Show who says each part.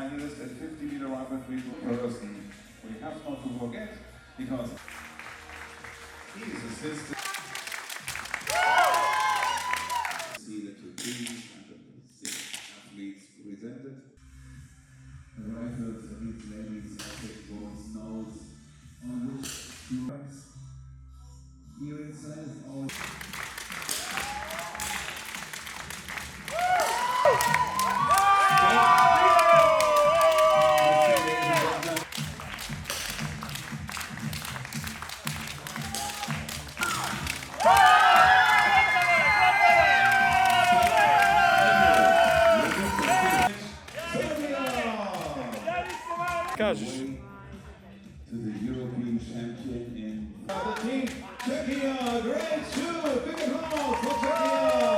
Speaker 1: finalist at 50-meter rifle person. We have not to forget because he is assisted. See the two teams and the 6 athletes presented. The rifles of each lady's object was nose on which strikes. Here inside is all.
Speaker 2: Kažeš.
Speaker 1: To the European champion in the team, Czechia, grade 2, big applause for Czechia!